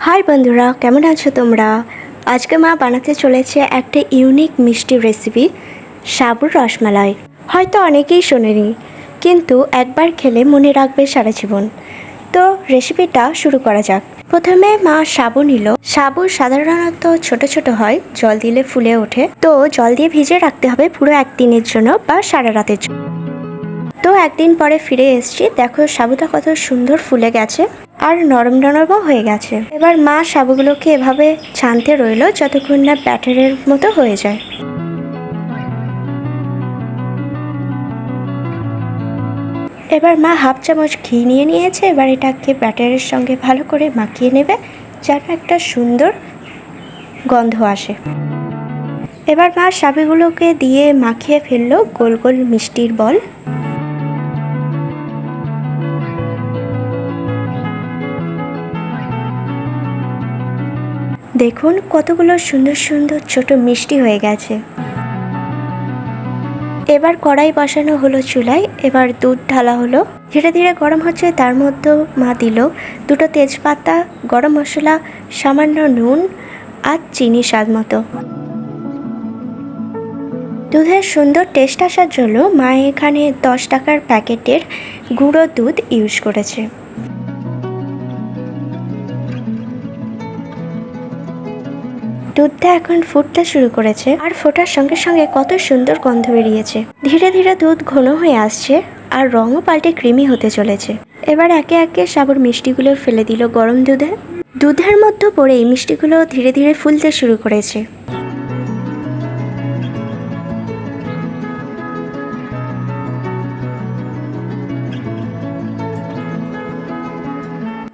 High বন্ধুরা, কেমন আছো তোমরা? আজকে মা বানাতে চলেছে একটা ইউনিক মিষ্টি রেসিপি, সাবুর রসমালাই। হয়তো অনেকেই শোনেনি, কিন্তু একবার খেলে মনে রাখবে সারা জীবন। তো রেসিপিটা শুরু করা যাক। প্রথমে মা সাবু নিল। সাবু সাধারণত ছোট ছোট হয়, জল দিলে ফুলে ওঠে। তো জল দিয়ে ভিজিয়ে রাখতে হবে পুরো একদিনের জন্য বা সারা রাতের জন্য। তো একদিন পরে ফিরে এসেছি, দেখো সাবুটা কত সুন্দর ফুলে গেছে আর নরম নরমও হয়ে গেছে। এবার মা সাবুগুলোকে এভাবে ছানতে রইলো যতক্ষণ না ব্যাটারের মতো হয়ে যায়। এবার মা হাফ চামচ ঘি নিয়ে নিয়েছে। এবার এটাকে ব্যাটারের সঙ্গে ভালো করে মাখিয়ে নেবে যেন একটা সুন্দর গন্ধ আসে। এবার মা সাবুগুলোকে দিয়ে মাখিয়ে ফেললো গোল গোল মিষ্টির বল। দেখুন কতগুলো সুন্দর সুন্দর ছোট মিষ্টি হয়ে গেছে। এবার কড়াই বসানো হলো চুলায়। এবার দুধ ঢালা হলো, ধীরে ধীরে গরম হচ্ছে। তার মধ্যে মা দিল দুটো তেজপাতা, গরম মশলা, সামান্য নুন আর চিনি স্বাদ মতো। দুধের সুন্দর টেস্ট আসার জন্য মা এখানে 10 টাকার প্যাকেটের গুঁড়ো দুধ ইউজ করেছে। দুধটা এখন ফুটতে শুরু করেছে আর ফোটার সঙ্গে সঙ্গে কত সুন্দর গন্ধ বেরিয়েছে। ধীরে ধীরে দুধ ঘন হয়ে আসছে আর রঙও পাল্টে ক্রিমি হতে চলেছে। এবার একে একে সাবুর মিষ্টিগুলো ফেলে দিল গরম দুধে। দুধের মধ্যে পড়ে এই মিষ্টিগুলো ধীরে ধীরে ফুলতে শুরু করেছে।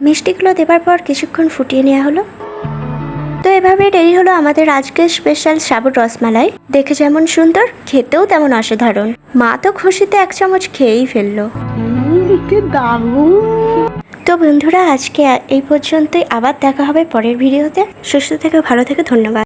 মিষ্টিগুলো দেবার পর কিছুক্ষণ ফুটিয়ে নেওয়া হলো। তো এভাবে রেডি হলো আমাদের আজকের স্পেশাল সাবুর রসমালাই। দেখে যেমন সুন্দর, খেতেও তেমন অসাধারণ। মা তো খুশিতে 1 চামচ খেয়েই ফেললো। তো বন্ধুরা, আজকে এই পর্যন্তই। আবার দেখা হবে পরের ভিডিওতে। সুস্থ থেকে ভালো থেকে, ধন্যবাদ।